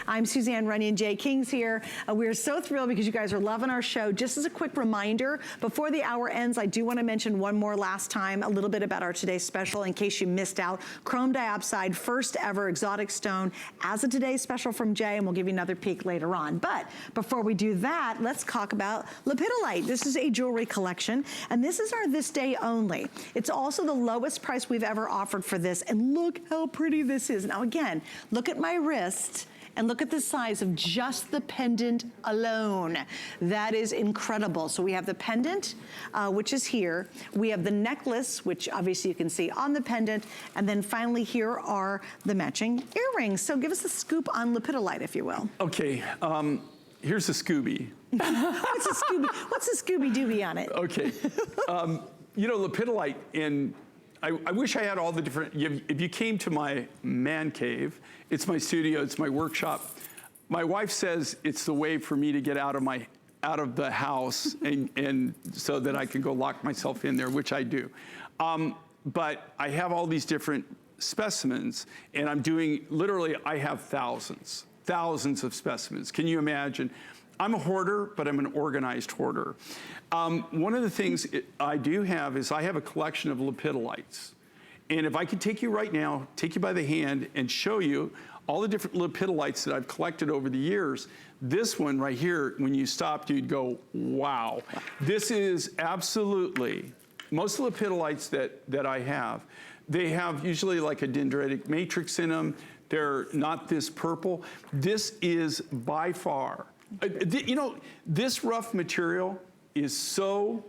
I'm Suzanne Runyon, Jay King's here. We're so thrilled because you guys are loving our show. Just as a quick reminder, before the hour ends, I do want to mention one more last time a little bit about our today's special in case you missed out. Chrome diopside, first ever exotic stone as a today's special from Jay, and we'll give you another peek later on. But before we do that, let's talk about Lepidolite. This is a jewelry collection, and this is our this day only. It's also the lowest price we've ever offered for this, and look how pretty this is. Now again, look at my wrist, and look at the size of just the pendant alone. That is incredible. So we have the pendant, which is here. We have the necklace, which obviously you can see on the pendant. And then finally here are the matching earrings. So give us a scoop on Lepidolite, if you will. Okay, here's a Scooby. What's a Scooby-Dooby on it? Okay, you know, Lepidolite, and I wish I had all the different, if you came to my man cave, it's my studio, it's my workshop. My wife says it's the way for me to get out of the house and so that I can go lock myself in there, which I do. But I have all these different specimens, and I'm doing, literally, I have thousands of specimens. Can you imagine? I'm a hoarder, but I'm an organized hoarder. One of the things I do have is I have a collection of lepidolites. And if I could take you right now, take you by the hand and show you all the different lepidolites that I've collected over the years, this one right here, when you stopped, you'd go, wow. This is absolutely, most lepidolites that I have, they have usually like a dendritic matrix in them. They're not this purple. This is by far, you know, this rough material is so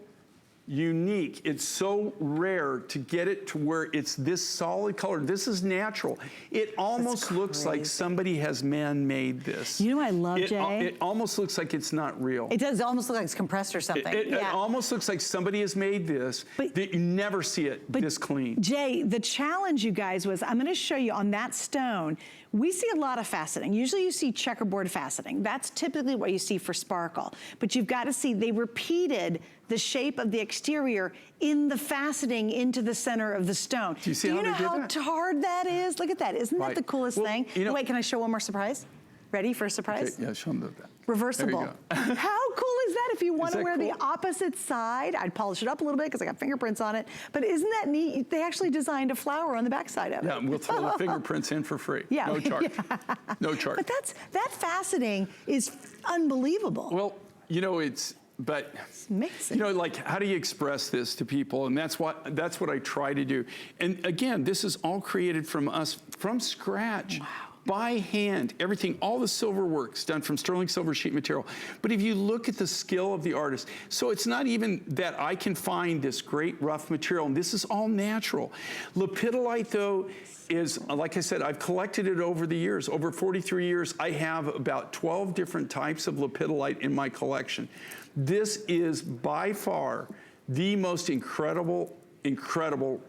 unique. It's so rare to get it to where it's this solid color. This is natural. It almost looks like somebody has man-made this. You know what I love, Jay? It almost looks like it's not real. It does almost look like it's compressed or something. It almost looks like somebody has made this, that you never see it this clean. Jay, the challenge, you guys, was I'm gonna show you on that stone, we see a lot of faceting. Usually you see checkerboard faceting. That's typically what you see for sparkle. But you've got to see, they repeated the shape of the exterior in the faceting into the center of the stone. Do you see how they did that? Do you know how hard that is? Look at that. Isn't that the coolest thing? You know, wait, can I show one more surprise? Ready for a surprise? Okay, yeah, show them that. Reversible. How cool is that? If you want to wear cool? the opposite side, I'd polish it up a little bit because I got fingerprints on it. But isn't that neat? They actually designed a flower on the backside of it. Yeah, we'll throw the fingerprints in for free. Yeah, no charge. Yeah. No charge. But that faceting is unbelievable. Well, you know, it's amazing. You know, like, how do you express this to people? And that's what I try to do. And again, this is all created from us from scratch. Wow. By hand, everything, all the silver work's done from sterling silver sheet material. But if you look at the skill of the artist, so it's not even that I can find this great rough material, and this is all natural. Lepidolite, though, is, like I said, I've collected it over the years. Over 43 years, I have about 12 different types of lepidolite in my collection. This is by far the most incredible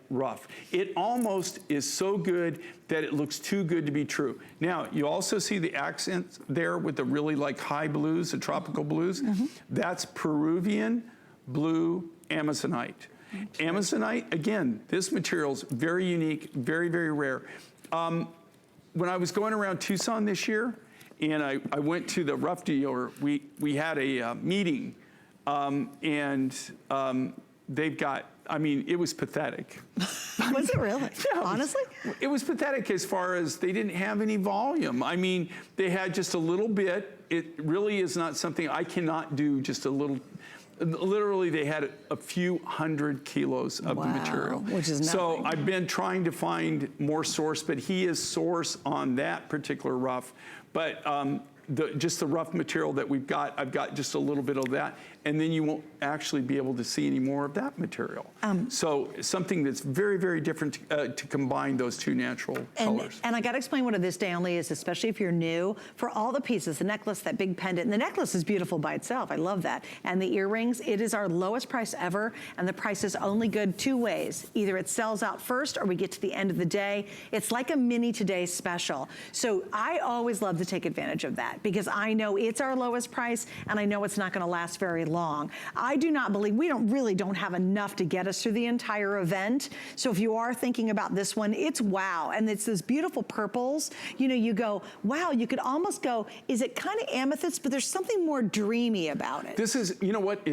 rough. It almost is so good that it looks too good to be true. Now, you also see the accents there with the really like high blues, the tropical blues. That's Peruvian blue Amazonite. Amazonite, again, this material's very unique, very, very rare. When I was going around Tucson this year, and I went to the rough dealer, we had a meeting, and they've got, I mean, it was pathetic. Was it really? Yeah, honestly? It was pathetic as far as they didn't have any volume. I mean, they had just a little bit. It really is not something I cannot do, just a little. Literally, they had a few hundred kilos of the material. Which is nothing. So I've been trying to find more source, but he is source on that particular rough. But just the rough material that we've got, I've got just a little bit of that, and then you won't actually be able to see any more of that material. So something that's very, very different to combine those two natural colors. And I gotta explain what a this day only is, especially if you're new. For all the pieces, the necklace, that big pendant, and the necklace is beautiful by itself, I love that. And the earrings, it is our lowest price ever, and the price is only good two ways. Either it sells out first or we get to the end of the day. It's like a mini Today special. So I always love to take advantage of that. that because I know it's our lowest price and I know it's not gonna last very long. I do not believe, we really don't have enough to get us through the entire event. So if you are thinking about this one, it's wow. And it's those beautiful purples. You know, you go, wow, you could almost go, is it kind of amethyst, but there's something more dreamy about it. This is, you know what,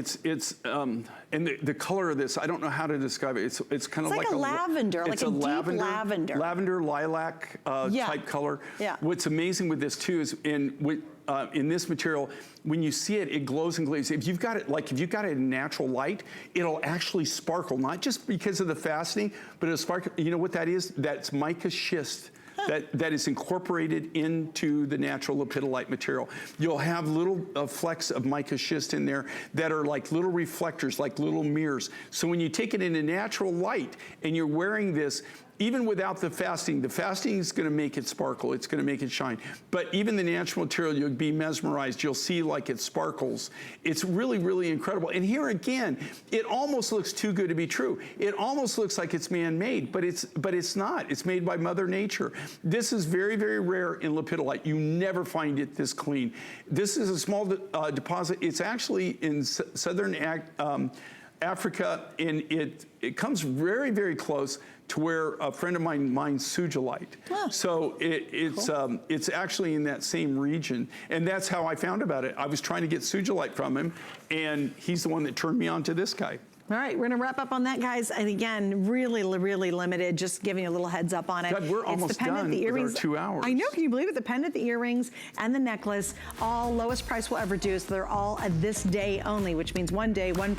and the color of this, I don't know how to describe it. It's kind of like a lavender, like a deep lavender. Lavender, lilac type color. Yeah. What's amazing with this too is in this material, when you see it, it glows and glazes. If you've got it, like if you've got it in natural light, it'll actually sparkle, not just because of the fastening, but it'll sparkle. You know what that is? That's mica schist. That is incorporated into the natural lepidolite material. You'll have little flecks of mica schist in there that are like little reflectors, like little mirrors. So when you take it in a natural light and you're wearing this, even without the fastening is gonna make it sparkle, it's gonna make it shine. But even the natural material, you'll be mesmerized. You'll see like it sparkles. It's really, really incredible. And here again, it almost looks too good to be true. It almost looks like it's man-made, but it's not. It's made by Mother Nature. This is very, very rare in lepidolite. You never find it this clean. This is a small deposit. It's actually in southern Africa, and it comes very, very close to where a friend of mine mines sugilite. Oh, so it's actually in that same region, and that's how I found about it. I was trying to get sugilite from him, and he's the one that turned me on to this guy. All right, we're gonna wrap up on that, guys. And again, really, really limited, just giving you a little heads up on it. God, we're almost done with our 2 hours. I know, can you believe it? The pendant, the earrings, and the necklace, all lowest price we'll ever do. So they're all at this day only, which means one day, one